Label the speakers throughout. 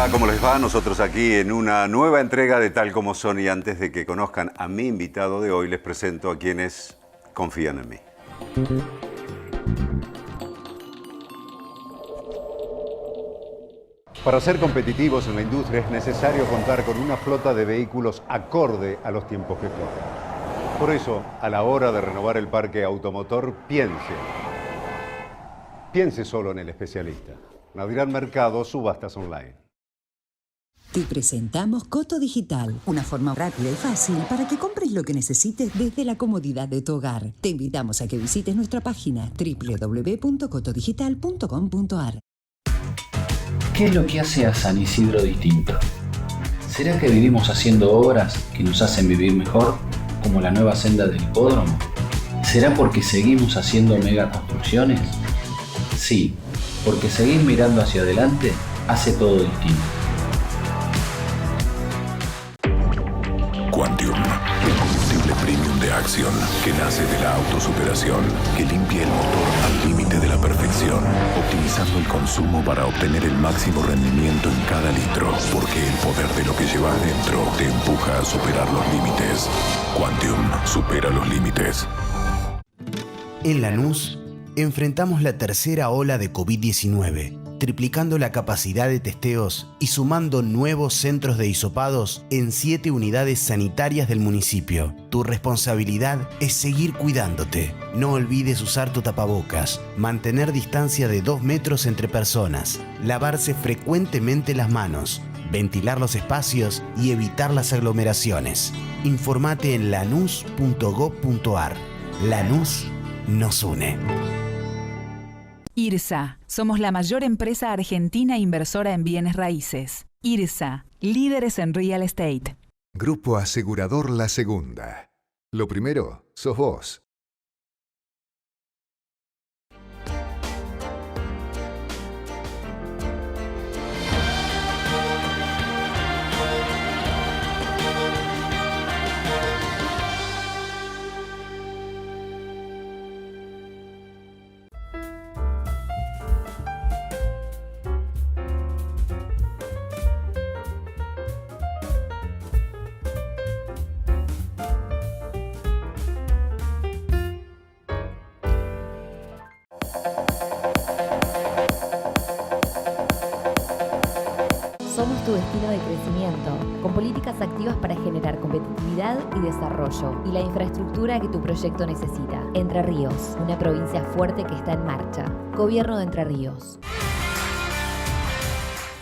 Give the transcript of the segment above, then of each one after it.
Speaker 1: Hola, ¿cómo les va? Nosotros aquí en una nueva entrega de Tal Como Son, y antes de que conozcan a mi invitado de hoy, les presento a quienes confían en mí. Para ser competitivos en la industria es necesario contar con una flota de vehículos acorde a los tiempos que corren. Por eso, a la hora de renovar el parque automotor, piense solo en el especialista. Naviral Mercado, subastas online.
Speaker 2: Te presentamos Coto Digital, una forma rápida y fácil para que compres lo que necesites desde la comodidad de tu hogar. Te invitamos a que visites nuestra página www.cotodigital.com.ar.
Speaker 3: ¿Qué es lo que hace a San Isidro distinto? ¿Será que vivimos haciendo obras que nos hacen vivir mejor, como la nueva senda del hipódromo? ¿Será porque seguimos haciendo megaconstrucciones? Sí, porque seguir mirando hacia adelante hace todo distinto.
Speaker 4: Quantium, el combustible premium de Acción, que nace de la autosuperación, que limpia el motor al límite de la perfección, optimizando el consumo para obtener el máximo rendimiento en cada litro, porque el poder de lo que llevas dentro te empuja a superar los límites. Quantium supera los límites.
Speaker 5: En Lanús, enfrentamos la tercera ola de COVID-19, triplicando la capacidad de testeos y sumando nuevos centros de hisopados en 7 unidades sanitarias del municipio. Tu responsabilidad es seguir cuidándote. No olvides usar tu tapabocas, mantener distancia de 2 metros entre personas, lavarse frecuentemente las manos, ventilar los espacios y evitar las aglomeraciones. Informate en lanus.gov.ar. Lanús nos une.
Speaker 6: IRSA. Somos la mayor empresa argentina inversora en bienes raíces. IRSA. Líderes en real estate.
Speaker 7: Grupo Asegurador La Segunda. Lo primero, sos vos.
Speaker 8: Somos tu destino de crecimiento, con políticas activas para generar competitividad y desarrollo y la infraestructura que tu proyecto necesita. Entre Ríos, una provincia fuerte que está en marcha. Gobierno de Entre Ríos.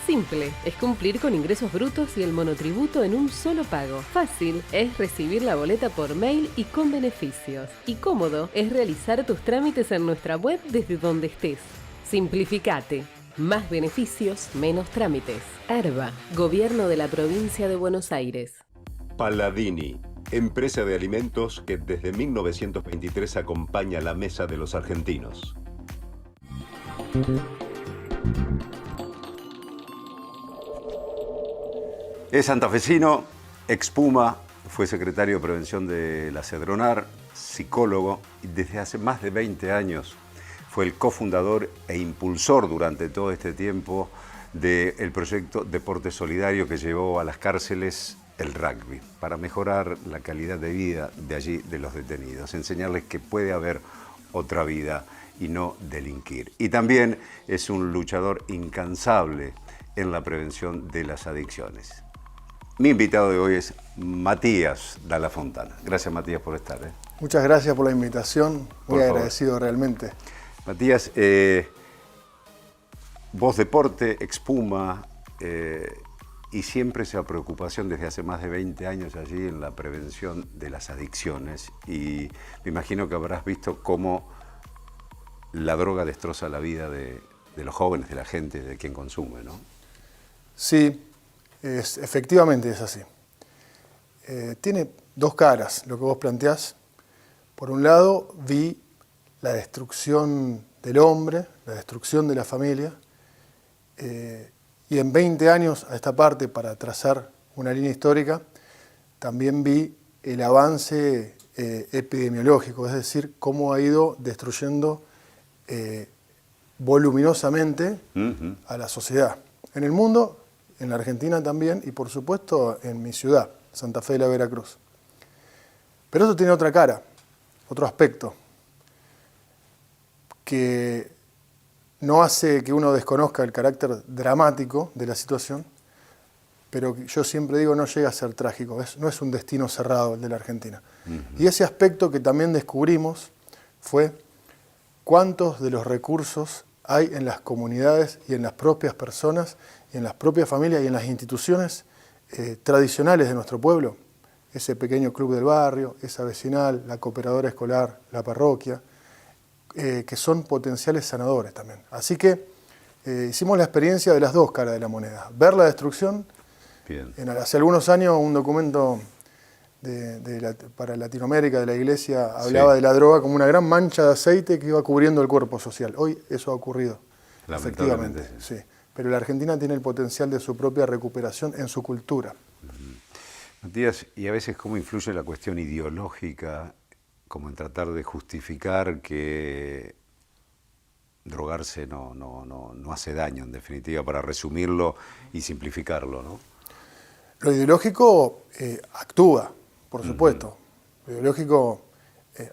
Speaker 9: Simple, es cumplir con ingresos brutos y el monotributo en un solo pago. Fácil, es recibir la boleta por mail y con beneficios. Y cómodo, es realizar tus trámites en nuestra web desde donde estés. Simplificate. Más beneficios, menos trámites. ARBA, Gobierno de la Provincia de Buenos Aires.
Speaker 10: Palladini, empresa de alimentos que desde 1923 acompaña la mesa de los argentinos.
Speaker 1: Es santafesino, expuma, fue secretario de Prevención de la Cedronar, psicólogo, y desde hace más de 20 años fue el cofundador e impulsor durante todo este tiempo del proyecto Deporte Solidario, que llevó a las cárceles el rugby para mejorar la calidad de vida de allí, de los detenidos, enseñarles que puede haber otra vida y no delinquir. Y también es un luchador incansable en la prevención de las adicciones. Mi invitado de hoy es Matías Dalla Fontana. Gracias, Matías, por estar.
Speaker 11: Muchas gracias por la invitación, muy agradecido realmente.
Speaker 1: Matías, vos deporte, expuma, y siempre esa preocupación desde hace más de 20 años allí en la prevención de las adicciones. Y me imagino que habrás visto cómo la droga destroza la vida de los jóvenes, de la gente, de quien consume, ¿no?
Speaker 11: Sí, efectivamente es así. Tiene dos caras lo que vos planteás. Por un lado, vi la destrucción del hombre, la destrucción de la familia, y en 20 años a esta parte, para trazar una línea histórica, también vi el avance epidemiológico, es decir, cómo ha ido destruyendo voluminosamente a la sociedad, en el mundo en la Argentina también, y por supuesto en mi ciudad, Santa Fe de la Veracruz. Pero eso tiene otra cara, otro aspecto, que no hace que uno desconozca el carácter dramático de la situación, pero yo siempre digo, no llega a ser trágico, no es un destino cerrado el de la Argentina. Y ese aspecto que también descubrimos fue cuántos de los recursos hay en las comunidades y en las propias personas, y en las propias familias y en las instituciones tradicionales de nuestro pueblo. Ese pequeño club del barrio, esa vecinal, la cooperadora escolar, la parroquia, que son potenciales sanadores también. Así que hicimos la experiencia de las dos caras de la moneda. Ver la destrucción.
Speaker 1: Bien.
Speaker 11: Hace algunos años un documento para Latinoamérica de la Iglesia hablaba de la droga como una gran mancha de aceite que iba cubriendo el cuerpo social. Hoy eso ha ocurrido, efectivamente. Sí. Pero la Argentina tiene el potencial de su propia recuperación en su cultura.
Speaker 1: Matías, y a veces cómo influye la cuestión ideológica, como en tratar de justificar que drogarse no hace daño, en definitiva, para resumirlo y simplificarlo, ¿no?
Speaker 11: Lo ideológico actúa, por supuesto. Lo ideológico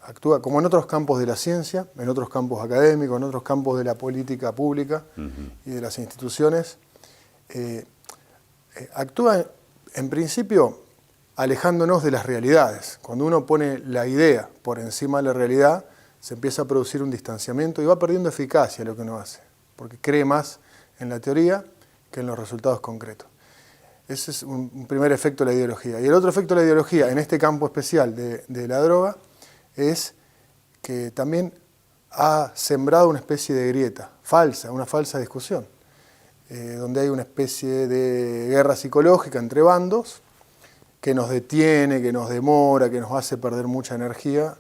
Speaker 11: actúa como en otros campos de la ciencia, en otros campos académicos, en otros campos de la política pública y de las instituciones. Actúa, en principio, alejándonos de las realidades. Cuando uno pone la idea por encima de la realidad, se empieza a producir un distanciamiento y va perdiendo eficacia lo que uno hace, porque cree más en la teoría que en los resultados concretos. Ese es un primer efecto de la ideología. Y el otro efecto de la ideología, en este campo especial de la droga, es que también ha sembrado una especie de grieta falsa, una falsa discusión, donde hay una especie de guerra psicológica entre bandos que nos detiene, que nos demora, que nos hace perder mucha energía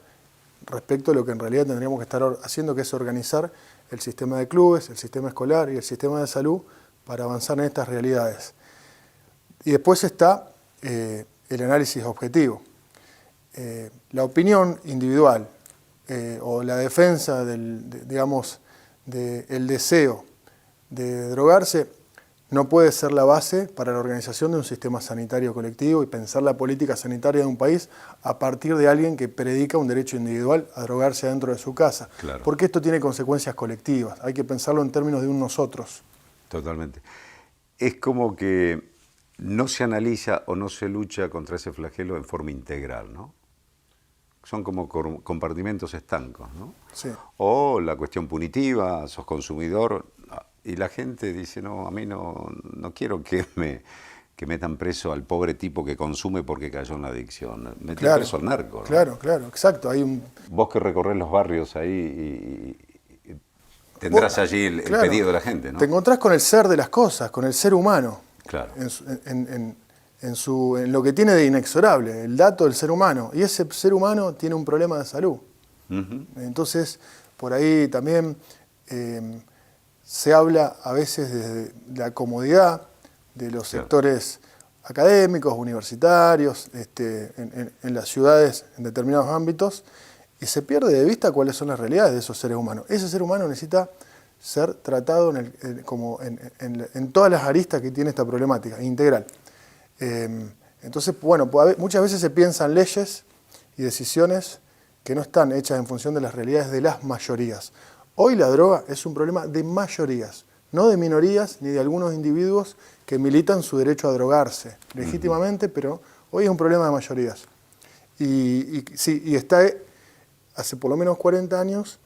Speaker 11: respecto a lo que en realidad tendríamos que estar haciendo, que es organizar el sistema de clubes, el sistema escolar y el sistema de salud para avanzar en estas realidades. Y después está el análisis objetivo. La opinión individual o la defensa del deseo de drogarse no puede ser la base para la organización de un sistema sanitario colectivo y pensar la política sanitaria de un país a partir de alguien que predica un derecho individual a drogarse dentro de su casa.
Speaker 1: Claro.
Speaker 11: Porque esto tiene consecuencias colectivas. Hay que pensarlo en términos de un nosotros.
Speaker 1: Totalmente. Es como que no se analiza o no se lucha contra ese flagelo en forma integral, ¿no? Son como compartimentos estancos, ¿no?
Speaker 11: Sí.
Speaker 1: O la cuestión punitiva, sos consumidor, y la gente dice, no, a mí no quiero que metan preso al pobre tipo que consume porque cayó en la adicción. Metan preso al narco, ¿no?
Speaker 11: Claro, exacto.
Speaker 1: Vos que recorres los barrios ahí y tendrás allí el pedido de la gente, ¿no?
Speaker 11: Te encontrás con el ser de las cosas, con el ser humano.
Speaker 1: Claro.
Speaker 11: En lo que tiene de inexorable, el dato del ser humano. Y ese ser humano tiene un problema de salud. Entonces, por ahí también se habla a veces de la comodidad de los sectores académicos, universitarios, en las ciudades, en determinados ámbitos, y se pierde de vista cuáles son las realidades de esos seres humanos. Ese ser humano necesita ser tratado en todas las aristas que tiene esta problemática, integral. Entonces, bueno, muchas veces se piensan leyes y decisiones que no están hechas en función de las realidades de las mayorías. Hoy la droga es un problema de mayorías, no de minorías ni de algunos individuos que militan su derecho a drogarse legítimamente, pero hoy es un problema de mayorías. Y está, hace por lo menos 40 años,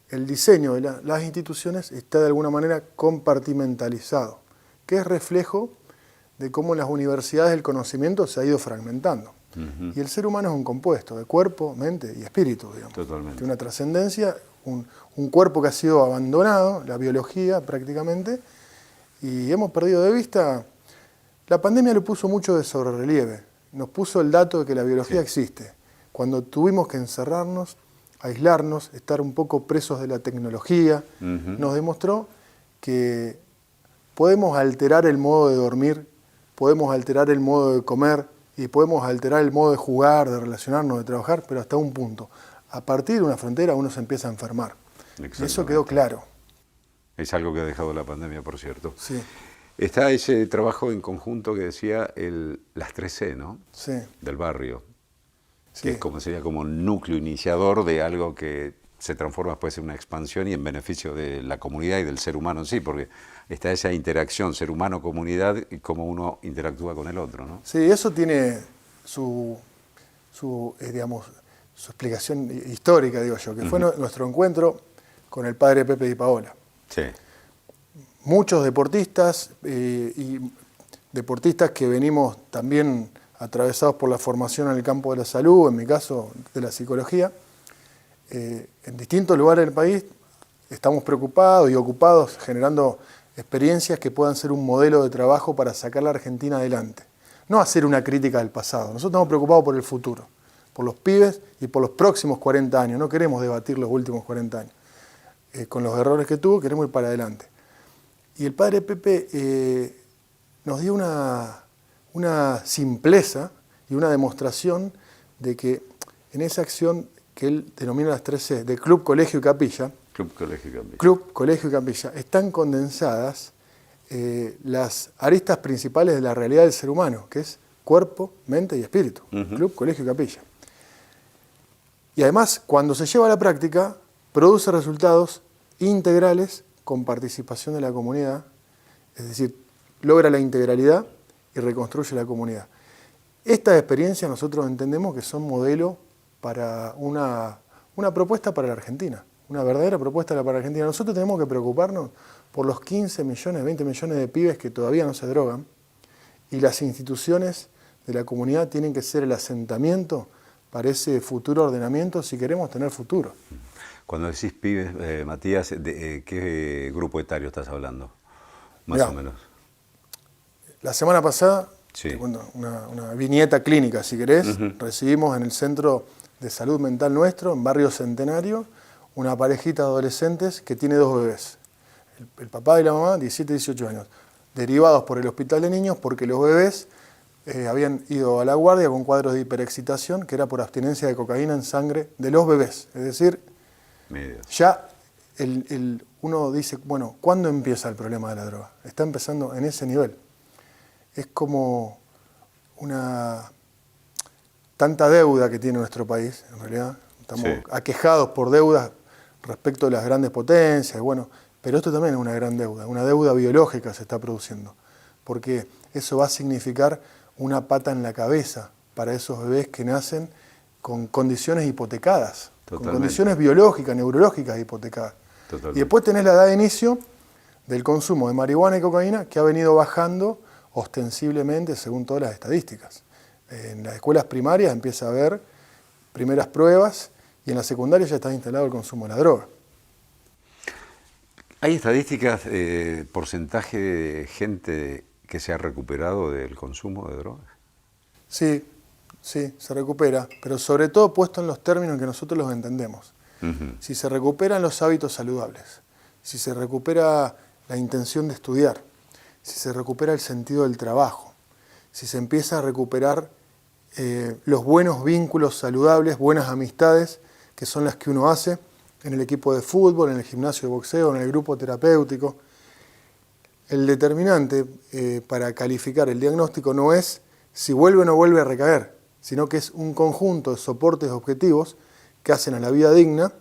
Speaker 11: el diseño de las instituciones está de alguna manera compartimentalizado, que es reflejo de cómo las universidades del conocimiento se ha ido fragmentando. Y el ser humano es un compuesto de cuerpo, mente y espíritu, digamos.
Speaker 1: Totalmente.
Speaker 11: Tiene una trascendencia, un cuerpo que ha sido abandonado, la biología prácticamente, y hemos perdido de vista. La pandemia lo puso mucho de sobrerelieve, nos puso el dato de que la biología existe. Cuando tuvimos que encerrarnos, aislarnos, estar un poco presos de la tecnología, nos demostró que podemos alterar el modo de dormir, podemos alterar el modo de comer y podemos alterar el modo de jugar, de relacionarnos, de trabajar, pero hasta un punto. A partir de una frontera uno se empieza a enfermar. Y eso quedó claro.
Speaker 1: Es algo que ha dejado la pandemia, por cierto.
Speaker 11: Sí.
Speaker 1: Está ese trabajo en conjunto que decía las 3C, ¿no?
Speaker 11: Sí.
Speaker 1: Del barrio.
Speaker 11: Sí.
Speaker 1: Que es como, sería como un núcleo iniciador de algo que se transforma después en una expansión y en beneficio de la comunidad y del ser humano en sí, porque está esa interacción ser humano-comunidad y cómo uno interactúa con el otro, ¿no?
Speaker 11: Sí, eso tiene su explicación histórica, digo yo, que fue nuestro encuentro con el padre Pepe Di Paola.
Speaker 1: Sí.
Speaker 11: Muchos deportistas y deportistas que venimos también atravesados por la formación en el campo de la salud, en mi caso de la psicología, en distintos lugares del país estamos preocupados y ocupados generando experiencias que puedan ser un modelo de trabajo para sacar a la Argentina adelante. No hacer una crítica del pasado, nosotros estamos preocupados por el futuro, por los pibes y por los próximos 40 años, no queremos debatir los últimos 40 años. Con los errores que tuvo, queremos ir para adelante. Y el padre Pepe nos dio una simpleza y una demostración de que en esa acción que él denomina las 3C, de Club, Colegio y Capilla, Club, Colegio y Capilla, están condensadas las aristas principales de la realidad del ser humano, que es cuerpo, mente y espíritu. Club, Colegio y Capilla. Y además, cuando se lleva a la práctica, produce resultados integrales con participación de la comunidad, es decir, logra la integralidad y reconstruye la comunidad. Estas experiencias nosotros entendemos que son modelo para una propuesta para la Argentina, una verdadera propuesta para la Argentina. Nosotros tenemos que preocuparnos por los 15 millones, 20 millones de pibes que todavía no se drogan, y las instituciones de la comunidad tienen que ser el asentamiento para ese futuro ordenamiento si queremos tener futuro.
Speaker 1: Cuando decís pibes, Matías, ¿de qué grupo etario estás hablando? Más o menos.
Speaker 11: La semana pasada,
Speaker 1: sí.
Speaker 11: una viñeta clínica, si querés, recibimos en el Centro de Salud Mental nuestro, en Barrio Centenario, una parejita de adolescentes que tiene 2 bebés. El papá y la mamá, 17 y 18 años, derivados por el Hospital de Niños porque los bebés habían ido a la guardia con cuadros de hiperexcitación, que era por abstinencia de cocaína en sangre de los bebés. Es decir, ya uno dice, bueno, ¿cuándo empieza el problema de la droga? Está empezando en ese nivel. Es como tanta deuda que tiene nuestro país, en realidad. Estamos aquejados por deudas respecto de las grandes potencias, bueno, pero esto también es una gran deuda, una deuda biológica se está produciendo, porque eso va a significar una pata en la cabeza para esos bebés que nacen con condiciones hipotecadas, con condiciones biológicas, neurológicas hipotecadas. Y después tenés la edad de inicio del consumo de marihuana y cocaína que ha venido bajando ostensiblemente según todas las estadísticas. En las escuelas primarias empieza a haber primeras pruebas y en la secundaria ya está instalado el consumo de la droga.
Speaker 1: ¿Hay estadísticas, porcentaje de gente que se ha recuperado del consumo de drogas?
Speaker 11: Sí, se recupera, pero sobre todo puesto en los términos en que nosotros los entendemos. Si se recuperan los hábitos saludables, si se recupera la intención de estudiar, si se recupera el sentido del trabajo, si se empieza a recuperar los buenos vínculos saludables, buenas amistades, que son las que uno hace en el equipo de fútbol, en el gimnasio de boxeo, en el grupo terapéutico. El determinante para calificar el diagnóstico no es si vuelve o no vuelve a recaer, sino que es un conjunto de soportes objetivos que hacen a la vida digna,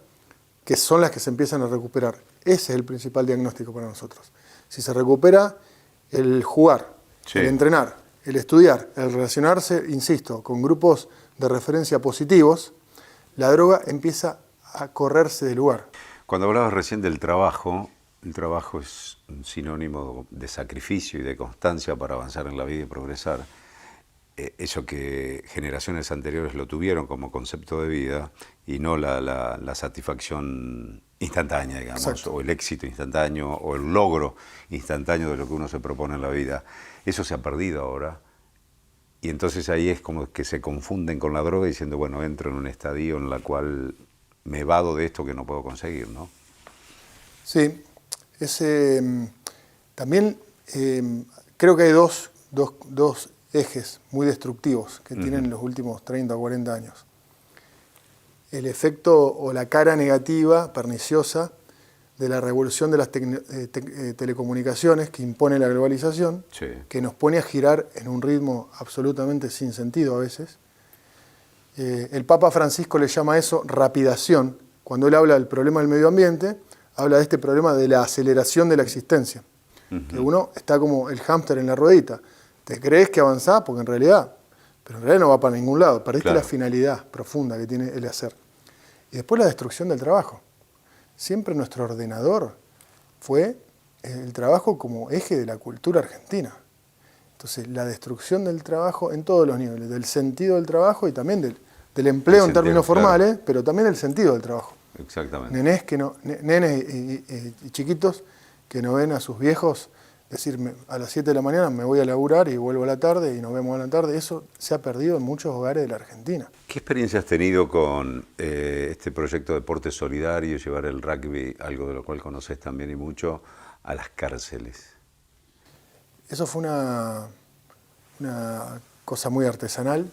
Speaker 11: que son las que se empiezan a recuperar. Ese es el principal diagnóstico para nosotros. Si se recupera el jugar, el entrenar, el estudiar, el relacionarse, insisto, con grupos de referencia positivos, la droga empieza a correrse del lugar.
Speaker 1: Cuando hablabas recién del trabajo, el trabajo es un sinónimo de sacrificio y de constancia para avanzar en la vida y progresar. Eso que generaciones anteriores lo tuvieron como concepto de vida y no la satisfacción instantánea, digamos, exacto, o el éxito instantáneo o el logro instantáneo de lo que uno se propone en la vida. Eso se ha perdido ahora y entonces ahí es como que se confunden con la droga diciendo, bueno, entro en un estadio en la cual me vado de esto que no puedo conseguir, ¿no?
Speaker 11: Sí, también creo que hay dos ejes muy destructivos que tienen los últimos 30 o 40 años. El efecto o la cara negativa, perniciosa, de la revolución de las telecomunicaciones que impone la globalización,
Speaker 1: Sí.
Speaker 11: que nos pone a girar en un ritmo absolutamente sin sentido a veces. El Papa Francisco le llama a eso rapidación. Cuando él habla del problema del medio ambiente, habla de este problema de la aceleración de la existencia. Que uno está como el hámster en la ruedita. Te crees que avanzás porque en realidad no va para ningún lado. Perdiste la finalidad profunda que tiene el hacer. Y después la destrucción del trabajo. Siempre nuestro ordenador fue el trabajo como eje de la cultura argentina. Entonces, la destrucción del trabajo en todos los niveles, del sentido del trabajo y también del empleo en términos formales, pero también del sentido del trabajo.
Speaker 1: Exactamente.
Speaker 11: Nenes y chiquitos que no ven a sus viejos decir a las 7 de la mañana me voy a laburar y vuelvo a la tarde y nos vemos a la tarde. Eso se ha perdido en muchos hogares de la Argentina.
Speaker 1: ¿Qué experiencia has tenido con este proyecto de deporte solidario, llevar el rugby, algo de lo cual conoces también y mucho, a las cárceles?
Speaker 11: Eso fue una cosa muy artesanal.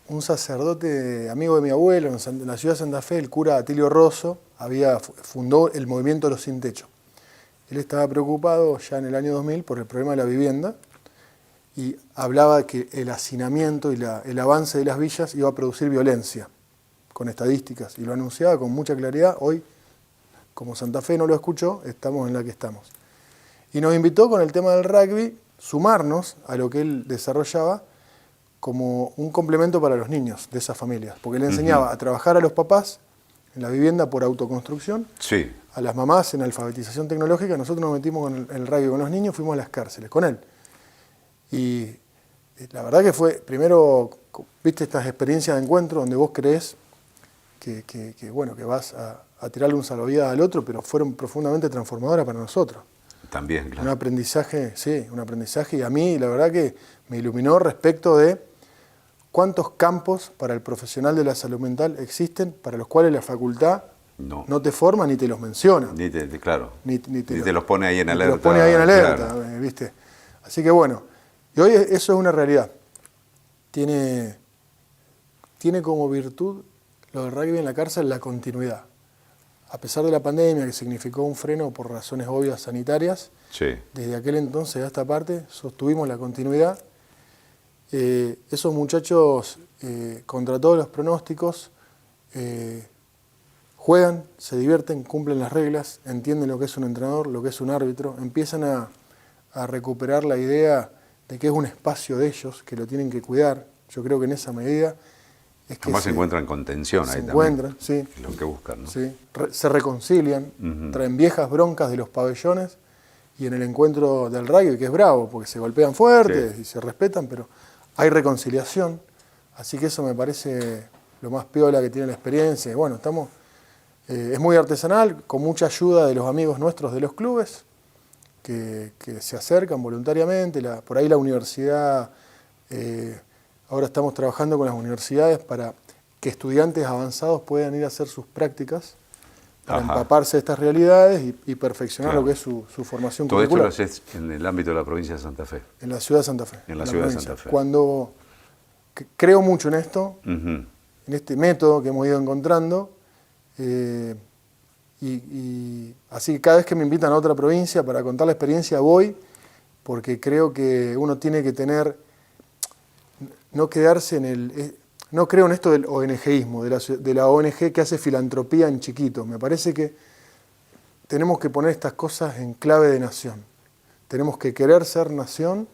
Speaker 11: Un sacerdote amigo de mi abuelo en la ciudad de Santa Fe, el cura Atilio Rosso, fundó el movimiento Los Sin Techo. Él estaba preocupado ya en el año 2000 por el problema de la vivienda y hablaba de que el hacinamiento y el avance de las villas iba a producir violencia, con estadísticas, y lo anunciaba con mucha claridad. Hoy, como Santa Fe no lo escuchó, estamos en la que estamos. Y nos invitó con el tema del rugby, sumarnos a lo que él desarrollaba como un complemento para los niños de esas familias, porque él enseñaba a trabajar a los papás en la vivienda por autoconstrucción,
Speaker 1: sí,
Speaker 11: a las mamás en alfabetización tecnológica. Nosotros nos metimos con el rugby con los niños, fuimos a las cárceles con él. Y la verdad que fue, primero, viste estas experiencias de encuentro donde vos creés que vas a tirarle un salvavidas al otro, pero fueron profundamente transformadoras para nosotros.
Speaker 1: También, claro.
Speaker 11: Un aprendizaje, y a mí la verdad que me iluminó respecto de cuántos campos para el profesional de la salud mental existen para los cuales la facultad no te forma ni te los menciona.
Speaker 1: Ni te
Speaker 11: Ni
Speaker 1: los pone ahí en alerta.
Speaker 11: Te los pone ahí en alerta,
Speaker 1: claro.
Speaker 11: ¿Viste? Así que bueno, y hoy eso es una realidad. Tiene como virtud lo del rugby en la cárcel la continuidad. A pesar de la pandemia, que significó un freno por razones obvias sanitarias,
Speaker 1: Sí.
Speaker 11: desde aquel entonces a esta parte sostuvimos la continuidad. Esos muchachos, contra todos los pronósticos, juegan, se divierten, cumplen las reglas, entienden lo que es un entrenador, lo que es un árbitro, empiezan a recuperar la idea de que es un espacio de ellos, que lo tienen que cuidar. Yo creo que en esa medida es que
Speaker 1: Además se encuentran con tensión ahí también.
Speaker 11: Se encuentran, sí.
Speaker 1: Es lo que buscan, ¿no?
Speaker 11: Sí. Se reconcilian, traen viejas broncas de los pabellones y en el encuentro del rugby, que es bravo, porque se golpean fuertes y se respetan, pero hay reconciliación. Así que eso me parece lo más piola que tiene la experiencia. Y bueno, es muy artesanal, con mucha ayuda de los amigos nuestros de los clubes, que se acercan voluntariamente. Por ahí la universidad, ahora estamos trabajando con las universidades para que estudiantes avanzados puedan ir a hacer sus prácticas, para empaparse de estas realidades y perfeccionar lo que es su formación curricular.
Speaker 1: Todo esto lo haces en el ámbito de la provincia de Santa Fe.
Speaker 11: En la ciudad de Santa Fe.
Speaker 1: En la ciudad de Santa Fe.
Speaker 11: Cuando creo mucho en esto, en este método que hemos ido encontrando, y así que cada vez que me invitan a otra provincia para contar la experiencia voy, porque creo que uno tiene que no quedarse no creo en esto del ONGismo, de la ONG que hace filantropía en chiquito. Me parece que tenemos que poner estas cosas en clave de nación. Tenemos que querer ser nación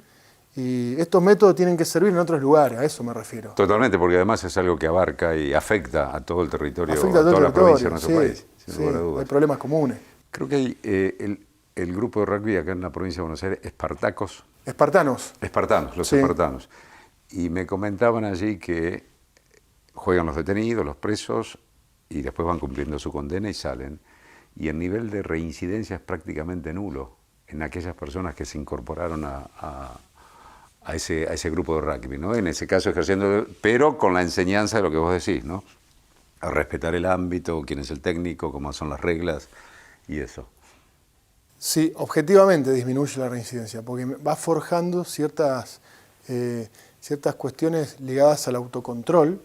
Speaker 11: y estos métodos tienen que servir en otros lugares, a eso me refiero.
Speaker 1: Totalmente, porque además es algo que abarca y afecta a todo el territorio, a toda la provincia de nuestro país, sin lugar a dudas.
Speaker 11: Hay problemas comunes.
Speaker 1: Creo que hay el grupo de rugby acá en la provincia de Buenos Aires, Espartanos. Los espartanos. Y me comentaban allí que juegan los detenidos, los presos, y después van cumpliendo su condena y salen. Y el nivel de reincidencia es prácticamente nulo en aquellas personas que se incorporaron a ese grupo de rugby, ¿no? En ese caso ejerciendo, pero con la enseñanza de lo que vos decís, ¿no? A respetar el ámbito, quién es el técnico, cómo son las reglas y eso.
Speaker 11: Sí, objetivamente disminuye la reincidencia, porque va forjando ciertas cuestiones ligadas al autocontrol,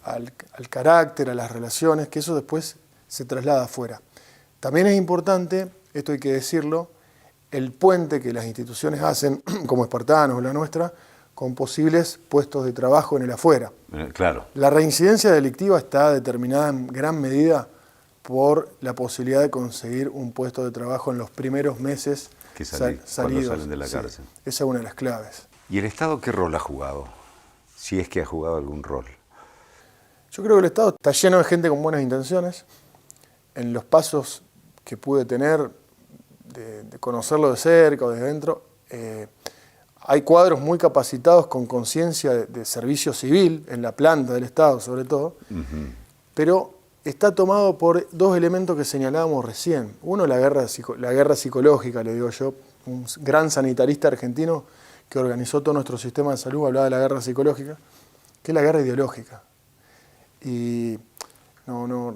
Speaker 11: al carácter, a las relaciones, que eso después se traslada afuera. También es importante, esto hay que decirlo, el puente que las instituciones hacen, como Espartanos o la nuestra, con posibles puestos de trabajo en el afuera.
Speaker 1: Claro.
Speaker 11: La reincidencia delictiva está determinada en gran medida por la posibilidad de conseguir un puesto de trabajo en los primeros meses
Speaker 1: cuando
Speaker 11: salidos.
Speaker 1: salen de la cárcel.
Speaker 11: Esa es una de las claves.
Speaker 1: ¿Y el Estado qué rol ha jugado? Si es que ha jugado algún rol.
Speaker 11: Yo creo que el Estado está lleno de gente con buenas intenciones. En los pasos que pude tener de conocerlo de cerca o de dentro, hay cuadros muy capacitados con conciencia de servicio civil, en la planta del Estado sobre todo, pero está tomado por dos elementos que señalábamos recién. Uno, la guerra psicológica, le digo yo, un gran sanitarista argentino que organizó todo nuestro sistema de salud hablaba de la guerra psicológica, que es la guerra ideológica. Y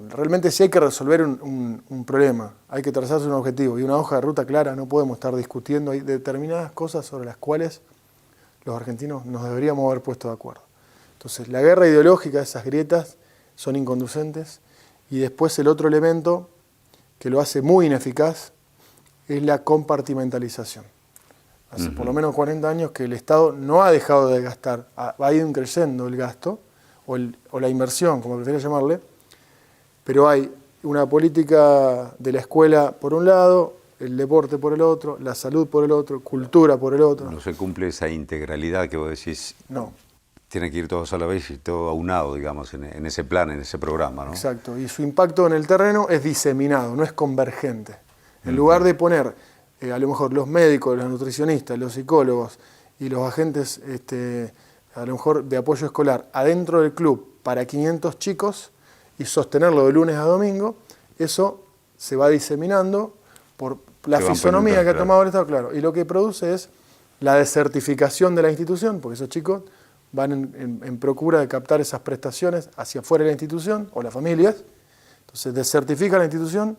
Speaker 11: realmente si hay que resolver un problema, hay que trazarse un objetivo y una hoja de ruta clara, no podemos estar discutiendo. Hay determinadas cosas sobre las cuales los argentinos nos deberíamos haber puesto de acuerdo. Entonces, la guerra ideológica, esas grietas, son inconducentes. Y después el otro elemento que lo hace muy ineficaz es la compartimentalización. Hace por lo menos 40 años que el Estado no ha dejado de gastar, ha ido creciendo el gasto, o la inversión, como prefieras llamarle, pero hay una política de la escuela por un lado, el deporte por el otro, la salud por el otro, cultura por el otro.
Speaker 1: No se cumple esa integralidad que vos decís.
Speaker 11: No.
Speaker 1: Tienen que ir todos a la vez y todo aunado, digamos, en ese plan, en ese programa, ¿no?
Speaker 11: Exacto, y su impacto en el terreno es diseminado, no es convergente. En lugar de poner, a lo mejor, los médicos, los nutricionistas, los psicólogos y los agentes, a lo mejor, de apoyo escolar, adentro del club para 500 chicos y sostenerlo de lunes a domingo, eso se va diseminando por la fisonomía que ha tomado el Estado, claro. Y lo que produce es la desertificación de la institución, porque esos chicos van en procura de captar esas prestaciones hacia afuera de la institución o las familias. Entonces desertifica la institución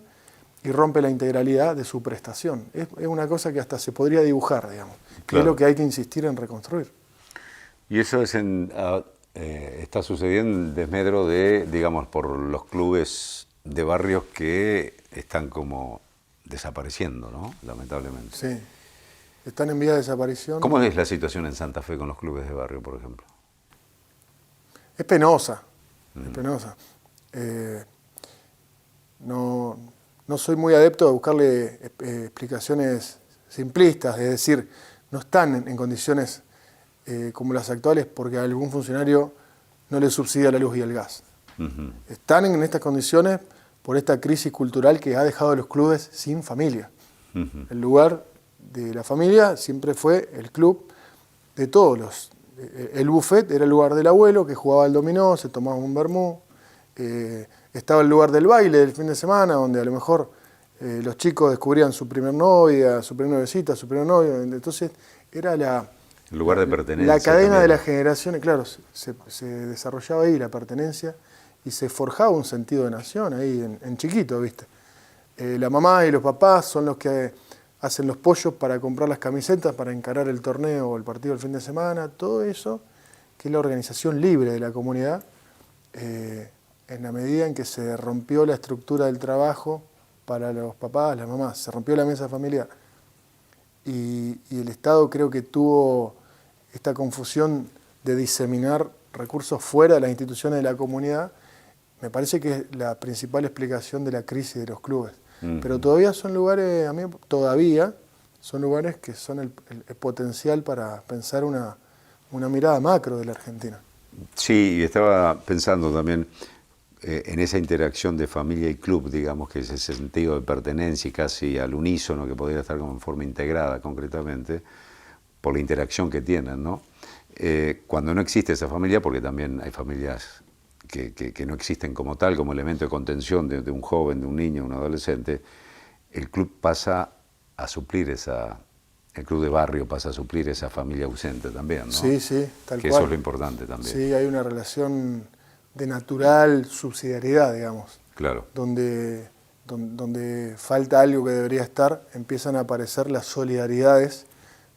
Speaker 11: y rompe la integralidad de su prestación. Es una cosa que hasta se podría dibujar, digamos, que es lo que hay que insistir en reconstruir.
Speaker 1: Y eso es está sucediendo en desmedro de, digamos, por los clubes de barrios que están como desapareciendo, ¿no? Lamentablemente.
Speaker 11: Sí. Están en vía de desaparición.
Speaker 1: ¿Cómo es la situación en Santa Fe con los clubes de barrio, por ejemplo?
Speaker 11: Es penosa, es penosa. No soy muy adepto de buscarle explicaciones simplistas, es decir, no están en condiciones como las actuales porque a algún funcionario no le subsidia la luz y el gas. Están en estas condiciones por esta crisis cultural que ha dejado a los clubes sin familia. El lugar de la familia siempre fue el club de todos los. El buffet era el lugar del abuelo que jugaba al dominó, se tomaba un vermú. Estaba el lugar del baile del fin de semana, donde a lo mejor los chicos descubrían su primer novia, su primer noviecita, su primer novio. Entonces era
Speaker 1: el lugar de pertenencia.
Speaker 11: La cadena
Speaker 1: también.
Speaker 11: de las generaciones, claro, se desarrollaba ahí la pertenencia y se forjaba un sentido de nación ahí en chiquito, ¿viste? La mamá y los papás son los que hacen los pollos para comprar las camisetas, para encarar el torneo o el partido del fin de semana, todo eso, que es la organización libre de la comunidad, en la medida en que se rompió la estructura del trabajo para los papás, las mamás, se rompió la mesa familiar. Y el Estado creo que tuvo esta confusión de diseminar recursos fuera de las instituciones de la comunidad, me parece que es la principal explicación de la crisis de los clubes. Pero todavía son lugares, son lugares que son el potencial para pensar una mirada macro de la Argentina.
Speaker 1: Sí, y estaba pensando también en esa interacción de familia y club, digamos, que es ese sentido de pertenencia y casi al unísono que podría estar como en forma integrada concretamente, por la interacción que tienen, ¿no? Cuando no existe esa familia, porque también hay familias que no existen como tal, como elemento de contención de un joven, de un niño, un adolescente, el club pasa a suplir el club de barrio pasa a suplir esa familia ausente también, ¿no?
Speaker 11: Sí, tal
Speaker 1: que
Speaker 11: cual.
Speaker 1: Eso es lo importante también.
Speaker 11: Sí, hay una relación de natural subsidiariedad, digamos.
Speaker 1: Claro.
Speaker 11: Donde falta algo que debería estar, empiezan a aparecer las solidaridades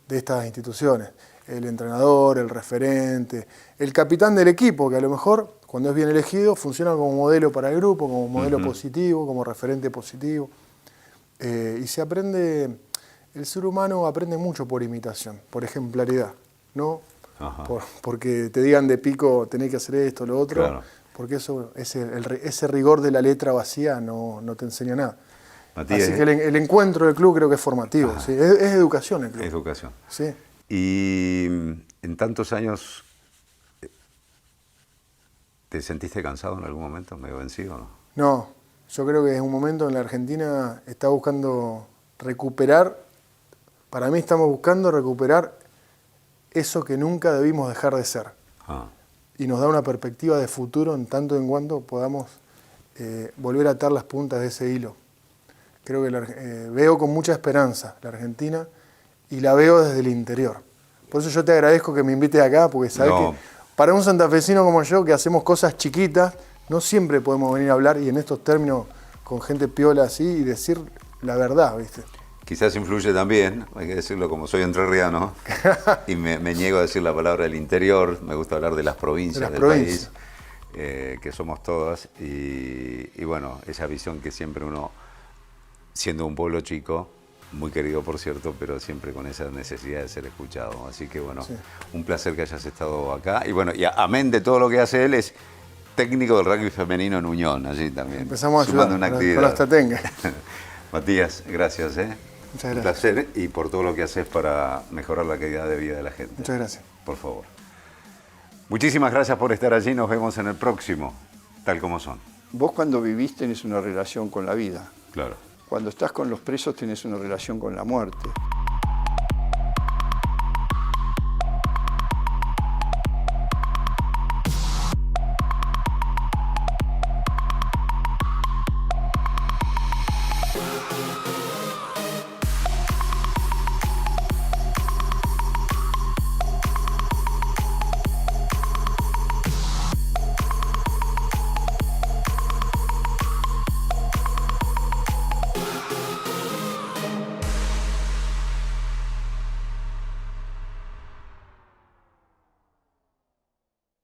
Speaker 11: de estas instituciones. El entrenador, el referente, el capitán del equipo, que a lo mejor, cuando es bien elegido, funciona como modelo para el grupo, como modelo positivo, como referente positivo. Y se aprende, el ser humano aprende mucho por imitación, por ejemplaridad, ¿no? Porque te digan de pico tenés que hacer esto, lo otro, claro. Porque eso, ese rigor de la letra vacía no te enseña nada. Matías, así que el encuentro del club creo que es formativo, ¿sí? Es educación el club.
Speaker 1: Es educación.
Speaker 11: Sí.
Speaker 1: Y en tantos años, ¿te sentiste cansado en algún momento, medio vencido o no?
Speaker 11: No, yo creo que es un momento en la Argentina está buscando recuperar, para mí estamos buscando recuperar eso que nunca debimos dejar de ser. Y nos da una perspectiva de futuro en tanto en cuanto podamos volver a atar las puntas de ese hilo. Creo que veo con mucha esperanza la Argentina y la veo desde el interior. Por eso yo te agradezco que me invites acá, porque sabes que para un santafesino como yo, que hacemos cosas chiquitas, no siempre podemos venir a hablar y en estos términos con gente piola así y decir la verdad, ¿viste?
Speaker 1: Quizás influye también, hay que decirlo, como soy entrerriano y me niego a decir la palabra del interior, me gusta hablar de las provincias del país, que somos todas, y bueno, esa visión que siempre uno, siendo un pueblo chico, muy querido por cierto, pero siempre con esa necesidad de ser escuchado. Así que bueno, un placer que hayas estado acá. Y bueno, y amén de todo lo que hace él, es técnico del rugby femenino en Unión, allí también.
Speaker 11: Empezamos a ayudar
Speaker 1: una actividad.
Speaker 11: Con las tatengas.
Speaker 1: Matías, gracias.
Speaker 11: Muchas gracias.
Speaker 1: Un placer y por todo lo que haces para mejorar la calidad de vida de la gente.
Speaker 11: Muchas gracias.
Speaker 1: Por favor. Muchísimas gracias por estar allí. Nos vemos en el próximo, Tal Como Son.
Speaker 12: Vos cuando vivís tenés una relación con la vida.
Speaker 1: Claro.
Speaker 12: Cuando estás con los presos tenés una relación con la muerte.